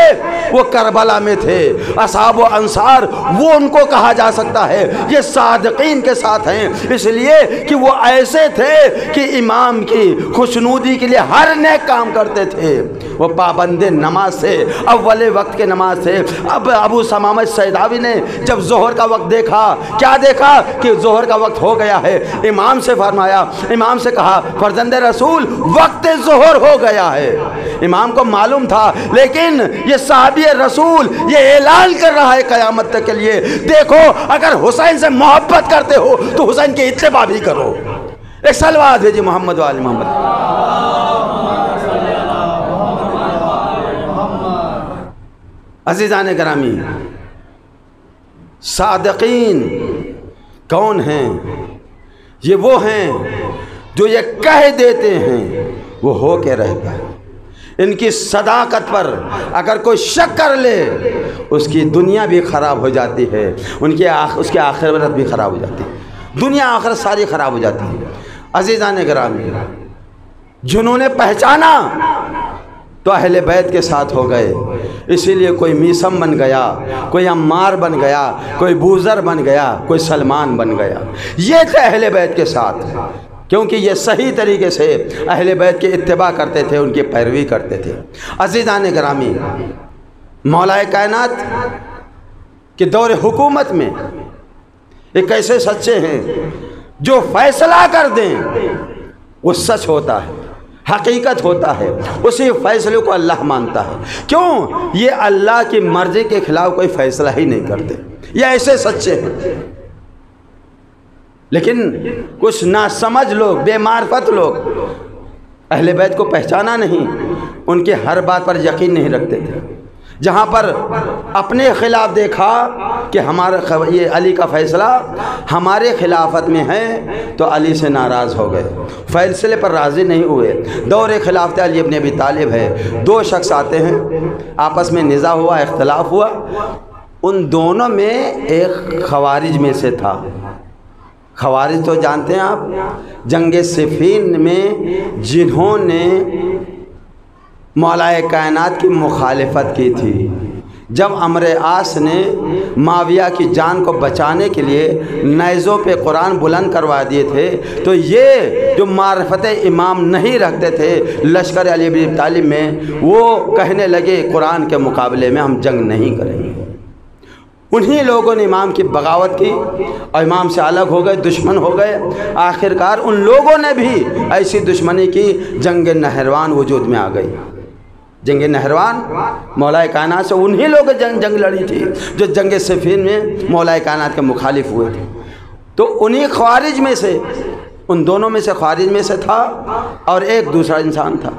وہ کربلا میں تھے، اصحاب و انصار، وہ ان کو کہا جا سکتا ہے یہ صادقین کے ساتھ ہیں، اس لیے کہ وہ ایسے تھے کہ امام کی خوشنودی کے لیے ہر نیک کام کرتے تھے۔ وہ پابند نماز سے، اول وقت کے نماز سے۔ اب ابو ثمامہ سیداوی نے جب ظہر کا وقت دیکھا، کیا دیکھا کہ ظہر کا وقت ہو گیا ہے، امام سے فرمایا، امام سے کہا فرزند رسول وقت ظہر ہو گیا ہے۔ امام کو معلوم تھا، لیکن یہ صحابی رسول یہ اعلان کر رہا ہے قیامت تک کے لیے، دیکھو اگر حسین سے محبت کرتے ہو تو حسین کی اتباع بھی کرو۔ ایک صلوات بھیجی محمد و آل محمد۔ عزیزان گرامی، صادقین کون ہیں؟ یہ وہ ہیں جو یہ کہہ دیتے ہیں وہ ہو کے رہتا ہے۔ ان کی صداقت پر اگر کوئی شک کر لے اس کی دنیا بھی خراب ہو جاتی ہے، اس کی آخرت بھی خراب ہو جاتی ہے، دنیا آخرت ساری خراب ہو جاتی ہے۔ عزیزان گرامی، جنہوں نے پہچانا تو اہل بیت کے ساتھ ہو گئے، اسی لیے کوئی میسم بن گیا، کوئی عمار بن گیا، کوئی بوذر بن گیا، کوئی سلمان بن گیا۔ یہ تھے اہل بیت کے ساتھ، کیونکہ یہ صحیح طریقے سے اہل بیت کی اتباع کرتے تھے، ان کی پیروی کرتے تھے۔ عزیزان گرامی، مولا کائنات کے دور حکومت میں ایک ایسے سچے ہیں جو فیصلہ کر دیں وہ سچ ہوتا ہے، حقیقت ہوتا ہے، اسی فیصلے کو اللہ مانتا ہے۔ کیوں؟ یہ اللہ کی مرضی کے خلاف کوئی فیصلہ ہی نہیں کرتے، یہ ایسے سچے ہیں۔ لیکن کچھ ناسمجھ لوگ، بے معرفت لوگ اہل بیت کو پہچانا نہیں، ان کے ہر بات پر یقین نہیں رکھتے تھے۔ جہاں پر اپنے خلاف دیکھا کہ یہ علی کا فیصلہ ہمارے خلافت میں ہے تو علی سے ناراض ہو گئے، فیصلے پر راضی نہیں ہوئے۔ دور خلافت علی ابن ابی طالب ہے، دو شخص آتے ہیں، آپس میں نزاع ہوا، اختلاف ہوا، ان دونوں میں ایک خوارج میں سے تھا۔ خوارج تو جانتے ہیں آپ، جنگ صفین میں جنہوں نے مولا کائنات کی مخالفت کی تھی۔ جب عمرو عاص نے معاویہ کی جان کو بچانے کے لیے نیزوں پہ قرآن بلند کروا دیے تھے تو یہ جو معرفت امام نہیں رکھتے تھے لشکر علی بن طالب میں، وہ کہنے لگے قرآن کے مقابلے میں ہم جنگ نہیں کریں گے۔ انہی لوگوں نے امام کی بغاوت کی اور امام سے الگ ہو گئے، دشمن ہو گئے۔ آخرکار ان لوگوں نے بھی ایسی دشمنی کی، جنگ نہروان وجود میں آ گئی۔ جنگ نہروان مولا کائنات سے انہی لوگ جنگ لڑی تھی جو جنگ صفین میں مولا کائنات کے مخالف ہوئے تھے۔ تو انہی خوارج میں سے، ان دونوں میں سے خوارج میں سے تھا اور ایک دوسرا انسان تھا۔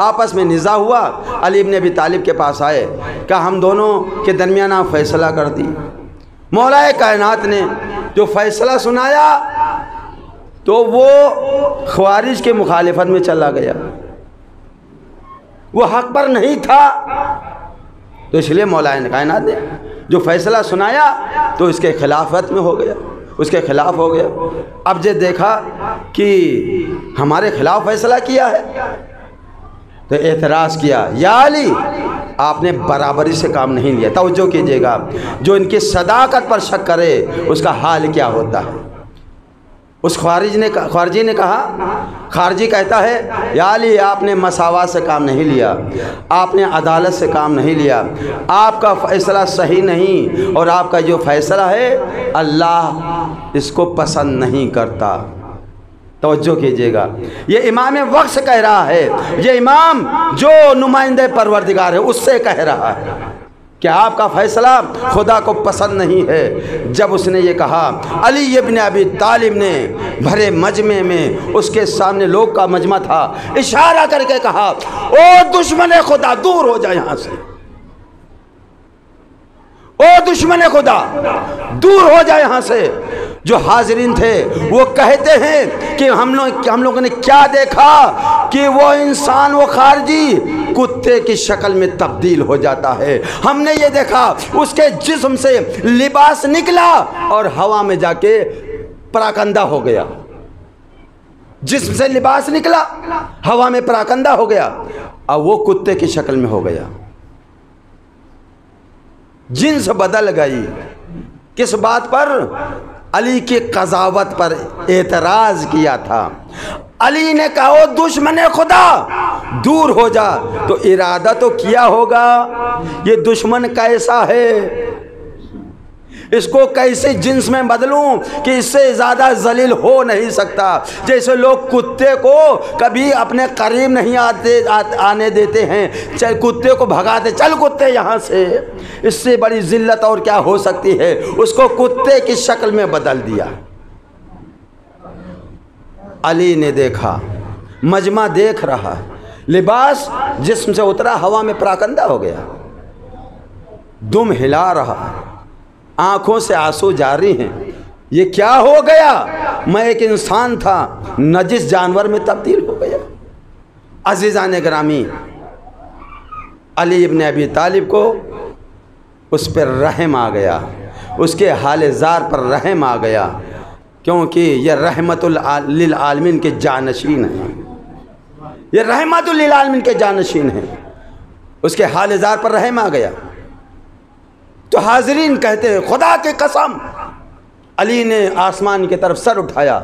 آپس میں نزاع ہوا، علی ابن ابی طالب کے پاس آئے، کہا ہم دونوں کے درمیان آپ فیصلہ کر دی۔ مولا کائنات نے جو فیصلہ سنایا تو وہ خوارج کے مخالفت میں چلا گیا، وہ حق پر نہیں تھا، تو اس لیے مولا کائنات نے جو فیصلہ سنایا تو اس کے خلافت میں ہو گیا، اس کے خلاف ہو گیا۔ اب جب دیکھا کہ ہمارے خلاف فیصلہ کیا ہے تو اعتراض کیا، یا علی آپ نے برابری سے کام نہیں لیا۔ توجہ کیجئے گا، جو ان کی صداقت پر شک کرے اس کا حال کیا ہوتا ہے۔ اس خارجی نے کہا، خارجی کہتا ہے یا علی آپ نے مساوات سے کام نہیں لیا، آپ نے عدالت سے کام نہیں لیا، آپ کا فیصلہ صحیح نہیں، اور آپ کا جو فیصلہ ہے اللہ اس کو پسند نہیں کرتا۔ توجہ کیجئے گا، یہ امام وقت سے کہہ رہا ہے، یہ امام جو نمائندہ پروردگار ہے اس سے کہہ رہا ہے کہ آپ کا فیصلہ خدا کو پسند نہیں ہے۔ جب اس نے یہ کہا، علی ابن ابی طالب نے بھرے مجمع میں، اس کے سامنے لوگ کا مجمع تھا، اشارہ کر کے کہا، او دشمن خدا دور ہو جائے یہاں سے، او دشمن خدا دور ہو جائے یہاں سے۔ جو حاضرین تھے وہ کہتے ہیں کہ ہم لوگوں نے کیا دیکھا کہ وہ انسان، وہ خارجی کتے کی شکل میں تبدیل ہو جاتا ہے، ہم نے یہ دیکھا اس کے جسم سے لباس نکلا اور ہوا میں جا کے پراکندہ ہو گیا، جسم سے لباس نکلا ہوا میں پراکندہ ہو گیا اور وہ کتے کی شکل میں ہو گیا، جنس بدل گئی۔ کس بات پر؟ علی کی قضاوت پر اعتراض کیا تھا۔ علی نے کہا او دشمن خدا دور ہو جا، تو ارادہ تو کیا ہوگا یہ دشمن کیسا ہے، اس کو کیسے جنس میں بدلوں کہ اس سے زیادہ ذلیل ہو نہیں سکتا۔ جیسے لوگ کتے کو کبھی اپنے قریب نہیں آنے دیتے ہیں، چل کتے کو بھگاتے، چل کتے یہاں سے، اس سے بڑی ذلت اور کیا ہو سکتی ہے، اس کو کتے کی شکل میں بدل دیا۔ علی نے دیکھا، مجمع دیکھ رہا، لباس جسم سے اترا، ہوا میں پراکندہ ہو گیا، دم ہلا رہا، آنکھوں سے آنسو جاری ہیں، یہ کیا ہو گیا؟ میں ایک انسان تھا، نجس جانور میں تبدیل ہو گیا۔ عزیزان گرامی، علی ابن ابی طالب کو اس پر رحم آ گیا، اس کے حال زار پر رحم آ گیا، کیونکہ یہ رحمت للعالمین کے جانشین ہیں، یہ رحمت للعالمین کے جانشین ہیں، اس کے حال زار پر رحم آ گیا۔ تو حاضرین کہتے ہیں خدا کی قسم، علی نے آسمان کی طرف سر اٹھایا،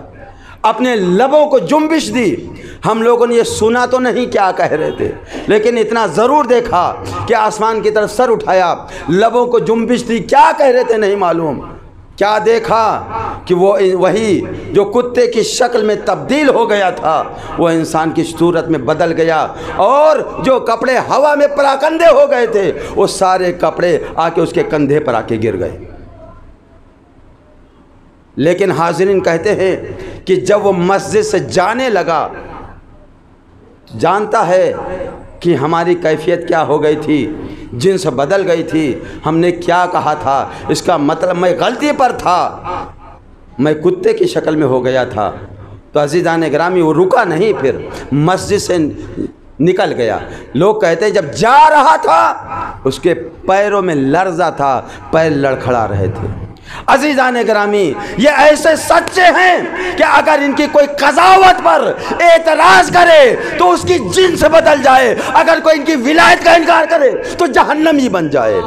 اپنے لبوں کو جنبش دی۔ ہم لوگوں نے یہ سنا تو نہیں کیا کہہ رہے تھے، لیکن اتنا ضرور دیکھا کہ آسمان کی طرف سر اٹھایا، لبوں کو جنبش دی، کیا کہہ رہے تھے نہیں معلوم۔ کیا دیکھا کہ وہی جو کتے کی شکل میں تبدیل ہو گیا تھا وہ انسان کی صورت میں بدل گیا، اور جو کپڑے ہوا میں پراکندے ہو گئے تھے وہ سارے کپڑے آ کے اس کے کندھے پر آ کے گر گئے۔ لیکن حاضرین کہتے ہیں کہ جب وہ مسجد سے جانے لگا، جانتا ہے کہ ہماری کیفیت کیا ہو گئی تھی، جنس بدل گئی تھی، ہم نے کیا کہا تھا، اس کا مطلب میں غلطی پر تھا، میں کتے کی شکل میں ہو گیا تھا۔ تو عزیزان گرامی وہ رکا نہیں، پھر مسجد سے نکل گیا۔ لوگ کہتے ہیں جب جا رہا تھا اس کے پیروں میں لرزہ تھا، پیر لڑکھڑا رہے تھے۔ عزیزان گرامی، یہ ایسے سچے ہیں کہ اگر ان کی کوئی قضاوت پر اعتراض کرے تو اس کی جنس بدل جائے، اگر کوئی ان کی ولایت کا انکار کرے تو جہنمی بن جائے۔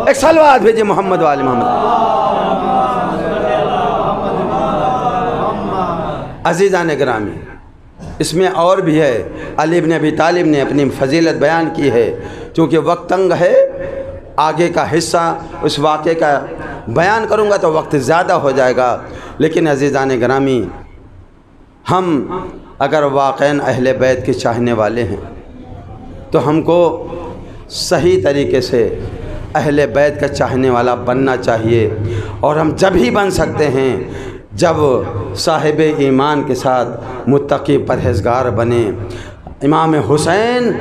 ایک صلوات بھیجئے محمد و آل محمد۔ عزیزان گرامی، اس میں اور بھی ہے، علی بن ابی طالب نے اپنی فضیلت بیان کی ہے، چونکہ وقت تنگ ہے، آگے کا حصہ اس واقعے کا بیان کروں گا تو وقت زیادہ ہو جائے گا۔ لیکن عزیزان گرامی، ہم اگر واقعاً اہل بیت کے چاہنے والے ہیں تو ہم کو صحیح طریقے سے اہل بیت کا چاہنے والا بننا چاہیے، اور ہم جب ہی بن سکتے ہیں جب صاحب ایمان کے ساتھ متقی پرہیزگار بنیں۔ امام حسین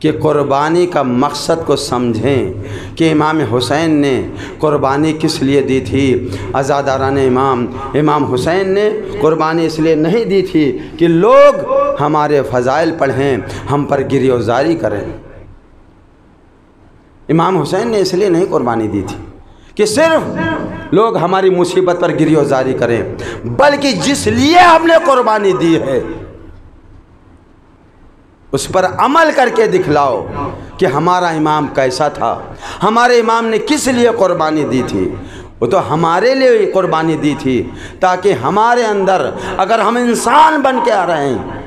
کہ قربانی کا مقصد کو سمجھیں کہ امام حسین نے قربانی کس لیے دی تھی۔ عزاداران امام حسین نے قربانی اس لیے نہیں دی تھی کہ لوگ ہمارے فضائل پڑھیں، ہم پر گریوزاری کریں۔ امام حسین نے اس لیے نہیں قربانی دی تھی کہ صرف لوگ ہماری مصیبت پر گریوزاری کریں، بلکہ جس لیے ہم نے قربانی دی ہے اس پر عمل کر کے دکھلاؤ کہ ہمارا امام کیسا تھا، ہمارے امام نے کس لیے قربانی دی تھی۔ وہ تو ہمارے لیے قربانی دی تھی تاکہ ہمارے اندر، اگر ہم انسان بن کے آ رہے ہیں،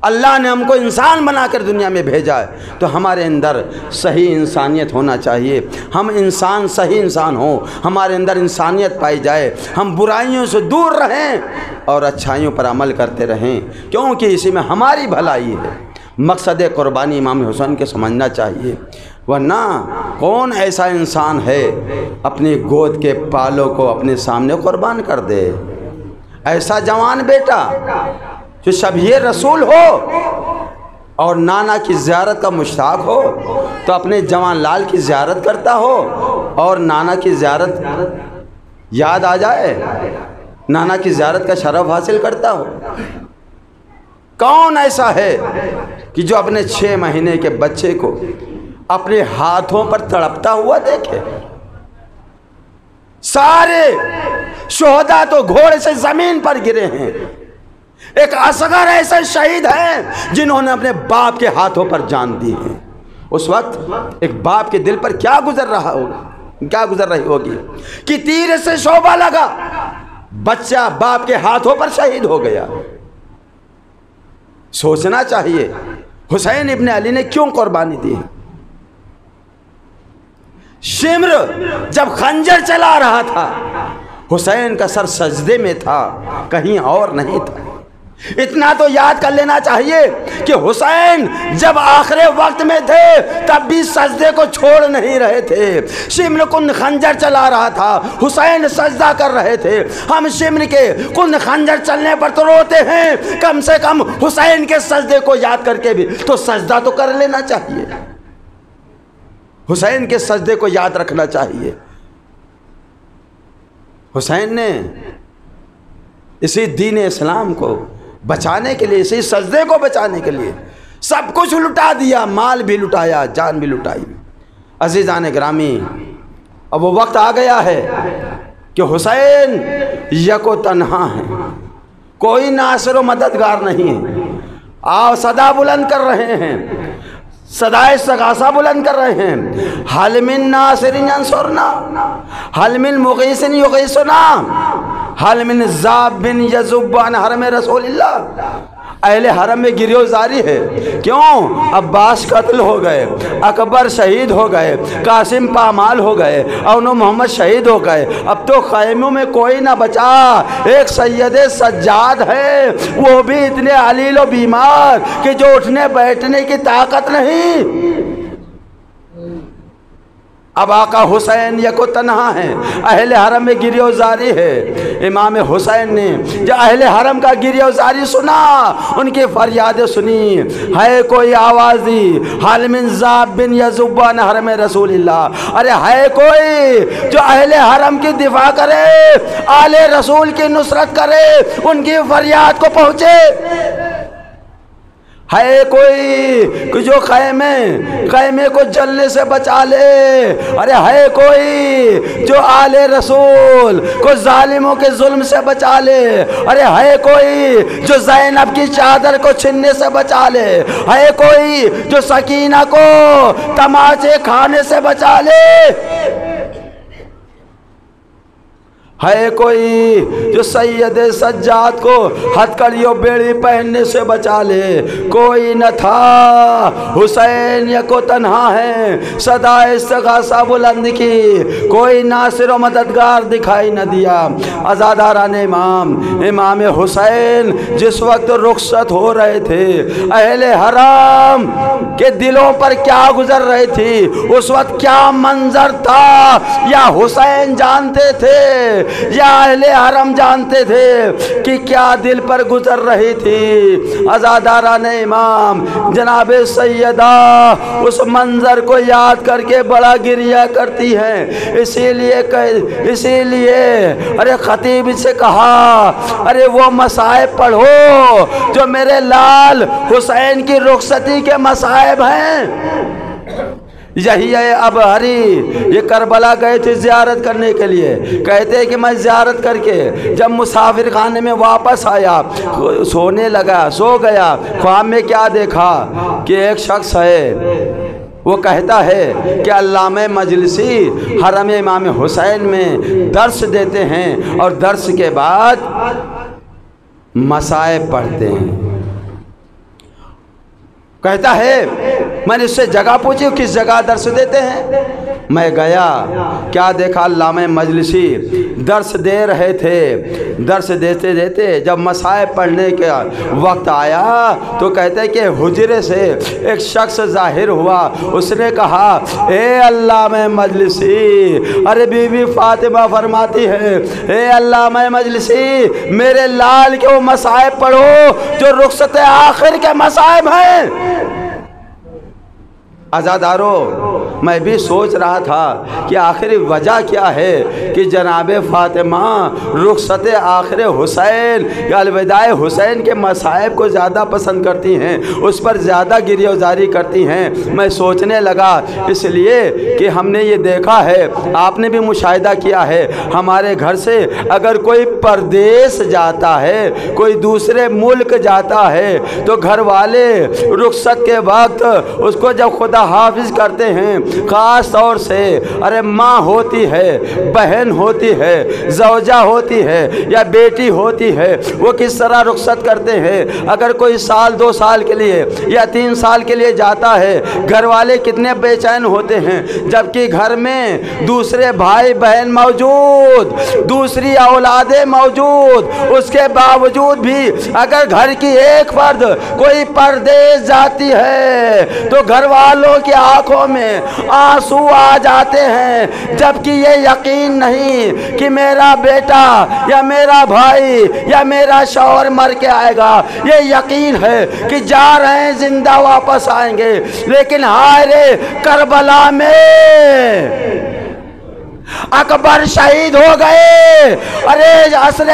اللہ نے ہم کو انسان بنا کر دنیا میں بھیجا ہے، تو ہمارے اندر صحیح انسانیت ہونا چاہیے، ہم انسان صحیح انسان ہوں، ہمارے اندر انسانیت پائی جائے، ہم برائیوں سے دور رہیں اور اچھائیوں پر عمل کرتے رہیں، کیونکہ اسی میں ہماری بھلائی ہے۔ مقصد قربانی امام حسین کے سمجھنا چاہیے، ورنہ کون ایسا انسان ہے اپنی گود کے پالوں کو اپنے سامنے قربان کر دے؟ ایسا جوان بیٹا جو شبیہ رسول ہو اور نانا کی زیارت کا مشتاق ہو تو اپنے جوان لال کی زیارت کرتا ہو اور نانا کی زیارت یاد آ جائے، نانا کی زیارت کا شرف حاصل کرتا ہو۔ کون ایسا ہے کہ جو اپنے 6 مہینے کے بچے کو اپنے ہاتھوں پر تڑپتا ہوا دیکھے؟ سارے شہداء تو گھوڑے سے زمین پر گرے ہیں، ایک اصغر ایسے شہید ہیں جنہوں نے اپنے باپ کے ہاتھوں پر جان دی ہے۔ اس وقت ایک باپ کے دل پر کیا گزر رہی ہوگی کہ تیر سے شعبہ لگا، بچہ باپ کے ہاتھوں پر شہید ہو گیا۔ سوچنا چاہیے حسین ابن علی نے کیوں قربانی دی۔ شمر جب خنجر چلا رہا تھا، حسین کا سر سجدے میں تھا، کہیں اور نہیں تھا۔ اتنا تو یاد کر لینا چاہیے کہ حسین جب آخر وقت میں تھے تب بھی سجدے کو چھوڑ نہیں رہے تھے۔ شمر کن خنجر چلا رہا تھا، حسین سجدہ کر رہے تھے۔ ہم شمر کے کن خنجر چلنے پر تو روتے ہیں، کم سے کم حسین کے سجدے کو یاد کر کے بھی تو سجدہ تو کر لینا چاہیے، حسین کے سجدے کو یاد رکھنا چاہیے۔ حسین نے اسی دین اسلام کو بچانے کے لیے، اسی سجدے کو بچانے کے لیے سب کچھ لٹا دیا، مال بھی لٹایا، جان بھی لٹائی۔ عزیزان گرامی، اب وہ وقت آ گیا ہے کہ حسین یک و تنہا ہے، کوئی ناصر و مددگار نہیں ہے۔ آپ صدا بلند کر رہے ہیں، صدائے استغاثہ بلند کر رہے ہیں، حل من ناصر ینصرنا، حل من مغیث یغیثنا، حل من ذاب یذب عن حرم رسول اللہ۔ اہل حرم میں گریزاری ہے، کیوں؟ عباس قتل ہو گئے، اکبر شہید ہو گئے، قاسم پامال ہو گئے، اون محمد شہید ہو گئے، اب تو خیموں میں کوئی نہ بچا۔ ایک سید سجاد ہے، وہ بھی اتنے علیل و بیمار کہ جو اٹھنے بیٹھنے کی طاقت نہیں۔ اب آقا حسین یک و تنہا ہیں، اہل حرم میں گریزاری ہے۔ امام حسین نے جو اہل حرم کا گریزاری سنا، ان کی فریادیں سنی، ہے کوئی آواز دی، حل من ذاب یذب عن حرم رسول اللہ، ارے ہے کوئی جو اہل حرم کی دفاع کرے، آل رسول کی نصرت کرے، ان کی فریاد کو پہنچے؟ ہے کوئی جو خیمے کو جلنے سے بچا لے؟ ارے ہے کوئی جو آل رسول کو ظالموں کے ظلم سے بچا لے؟ ارے ہے کوئی جو زینب کی چادر کو چھننے سے بچا لے؟ ہے کوئی جو سکینہ کو تماچے کھانے سے بچا لے؟ ہے کوئی جو سید سجاد کو ہتھکڑی و بیڑی پہننے سے بچا لے؟ کوئی نہ تھا، حسین یک و تنہا ہے، صدا استغاثہ بلند کی، کوئی ناصر و مددگار دکھائی نہ دیا۔ عزاداران امام حسین جس وقت رخصت ہو رہے تھے، اہل حرم کے دلوں پر کیا گزر رہی تھی، اس وقت کیا منظر تھا، یا حسین جانتے تھے یا اہل حرم جانتے تھے کہ کیا دل پر گزر رہی تھی؟ عزاداران امام جناب سیدہ اس منظر کو یاد کر کے بڑا گریہ کرتی ہیں۔ اسی لیے ارے خطیب سے کہا، ارے وہ مصائب پڑھو جو میرے لال حسین کی رخصتی کے مصائب ہیں۔ یہی ہے اب ہری، یہ کربلا گئے تھے زیارت کرنے کے لیے، کہتے ہیں کہ میں زیارت کر کے جب مسافر خانے میں واپس آیا، سونے لگا، سو گیا، خواب میں کیا دیکھا کہ ایک شخص ہے وہ کہتا ہے کہ علامہ مجلسی حرم امام حسین میں درس دیتے ہیں اور درس کے بعد مصائب پڑھتے ہیں۔ کہتا ہے میں نے اس سے جگہ پوچھی کس جگہ درس دیتے ہیں، میں گیا، کیا دیکھا علامہ مجلسی درس دے رہے تھے، درس دیتے دیتے جب مصائب پڑھنے کا وقت آیا تو کہتے ہیں کہ حجرے سے ایک شخص ظاہر ہوا، اس نے کہا اے علامہ مجلسی، ارے بی بی فاطمہ فرماتی ہے اے علامہ مجلسی میرے لال کے وہ مصائب پڑھو جو رخصت آخر کے مصائب ہیں۔ عزادارو میں بھی سوچ رہا تھا کہ آخری وجہ کیا ہے کہ جناب فاطمہ رخصت آخر حسین یا الوداع حسین کے مصائب کو زیادہ پسند کرتی ہیں، اس پر زیادہ گریہ وزاری کرتی ہیں۔ میں سوچنے لگا اس لیے کہ ہم نے یہ دیکھا ہے، آپ نے بھی مشاہدہ کیا ہے، ہمارے گھر سے اگر کوئی پردیس جاتا ہے، کوئی دوسرے ملک جاتا ہے تو گھر والے رخصت کے وقت اس کو جب خدا حافظ کرتے ہیں، خاص طور سے ارے ماں ہوتی ہے، بہن ہوتی ہے، زوجہ ہوتی ہے یا بیٹی ہوتی ہے، وہ کس طرح رخصت کرتے ہیں۔ اگر کوئی سال 2 سال کے لیے یا 3 سال کے لیے جاتا ہے، گھر والے کتنے بے چین ہوتے ہیں، جبکہ گھر میں دوسرے بھائی بہن موجود، دوسری اولادیں موجود، اس کے باوجود بھی اگر گھر کی ایک فرد کوئی پردیس جاتی ہے تو گھر والوں کی آنکھوں میں آنسو آ جاتے ہیں، جبکہ یہ یقین نہیں کہ میرا بیٹا یا میرا بھائی یا میرا شوہر مر کے آئے گا، یہ یقین ہے کہ جا رہے ہیں زندہ واپس آئیں گے، لیکن ہائے رے کربلا میں اکبر شہید ہو گئے۔ ارے عصر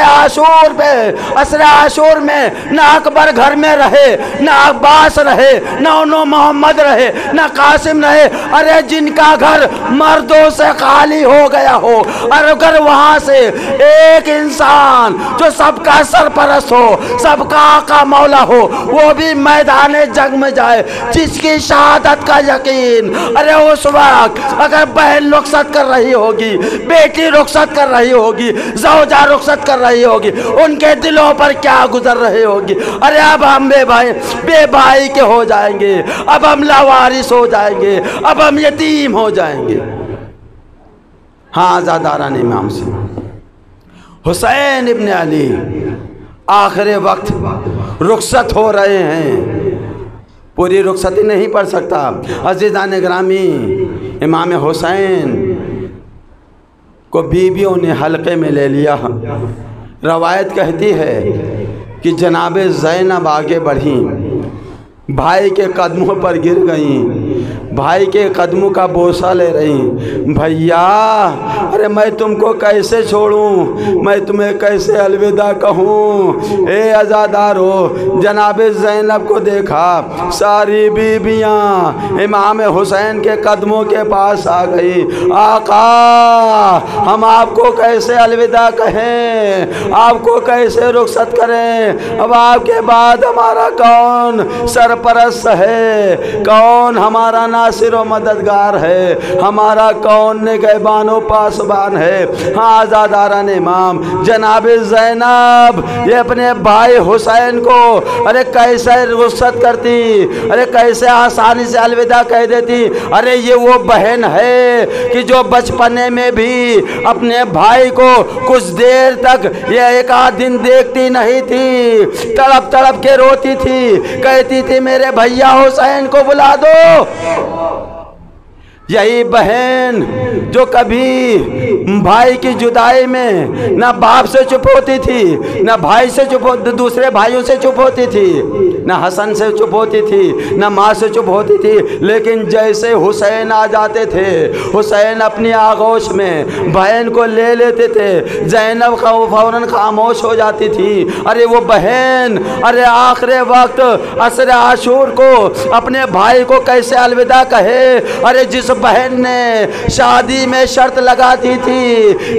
عاشور میں نہ اکبر گھر میں رہے، نہ عباس رہے، نہ انو محمد رہے، نہ قاسم رہے۔ ارے جن کا گھر مردوں سے خالی ہو گیا ہو، اور اگر وہاں سے ایک انسان جو سب کا سرپرست ہو، سب کا آقا مولا ہو، وہ بھی میدان جنگ میں جائے، جس کی شہادت کا یقین، ارے اس وقت اگر بہن رخصت کر رہی ہوگی، بیٹی رخصت کر رہی ہوگی، زوجہ رخصت کر رہی ہوگی، ان کے دلوں پر کیا گزر رہی ہوگی۔ ارے اب ہم بے بھائی کے ہو جائیں گے، اب ہم لاوارث ہو جائیں گے، اب ہم یتیم ہو جائیں گے۔ ہاں عزاداران امام سے حسین ابن علی آخر وقت رخصت ہو رہے ہیں، پوری رخصتی نہیں پڑھ سکتا۔ عزیزان گرامی، امام حسین کو بیویوں نے حلقے میں لے لیا۔ روایت کہتی ہے کہ جناب زینب آگے بڑھیں، بھائی کے قدموں پر گر گئیں، بھائی کے قدموں کا بوسہ لے رہی، بھیا ارے میں تم کو کیسے چھوڑوں، میں تمہیں کیسے الوداع کہوں۔ اے عزادارو، جناب زینب کو دیکھا، ساری بیویاں امام حسین کے قدموں کے پاس آ گئی، آقا ہم آپ کو کیسے الوداع کہیں، آپ کو کیسے رخصت کریں، اب آپ کے بعد ہمارا کون سرپرست ہے، کون ہمارا ناصر و مددگار ہے، ہمارا کون نگہبان و پاسبان ہے۔ ہاں عزاداران امام، جناب زینب یہ اپنے بھائی حسین کو ارے کیسے رخصت کرتی، ارے کیسے آسانی سے الوداع کہہ دیتی۔ ارے یہ وہ بہن ہے کہ جو بچپنے میں بھی اپنے بھائی کو کچھ دیر تک یہ ایک آدھ دن دیکھتی نہیں تھی، تڑپ تڑپ کے روتی تھی، کہتی تھی میرے بھیا حسین کو بلا دو۔ یہی بہن جو کبھی بھائی کی جدائی میں نہ باپ سے چپ ہوتی تھی، نہ بھائی سے چپ ہوتی، دوسرے بھائیوں سے چپ ہوتی تھی، نہ حسن سے چپ ہوتی تھی، نہ ماں سے چپ ہوتی تھی، لیکن جیسے حسین آ جاتے تھے، حسین اپنی آغوش میں بہن کو لے لیتے تھے، زینب فوراً خاموش ہو جاتی تھی۔ ارے وہ بہن ارے آخر وقت عصر عاشور کو اپنے بھائی کو کیسے الوداع کہے۔ ارے جس بہن نے شادی میں شرط لگاتی تھی،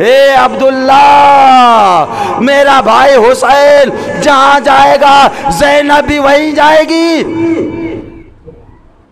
اے عبداللہ میرا بھائی حسین جہاں جائے گا زینب بھی وہیں جائے گی،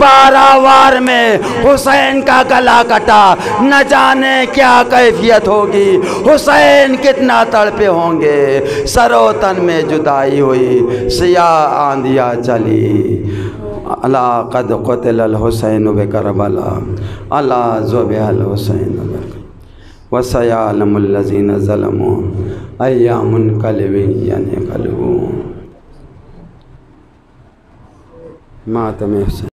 12 وار میں حسین کا گلا کٹا، نہ جانے کیا کیفیت ہوگی، حسین کتنا تڑپے ہوں گے۔ سر و تن میں جدائی ہوئی، سیاہ آندیاں چلی، الا قد قتل الحسین بکربلا، الا ذبح الحسین بکربلا، وسيعلم الذين ظلموا أي منقلب ينقلبون۔ ماتم حسین۔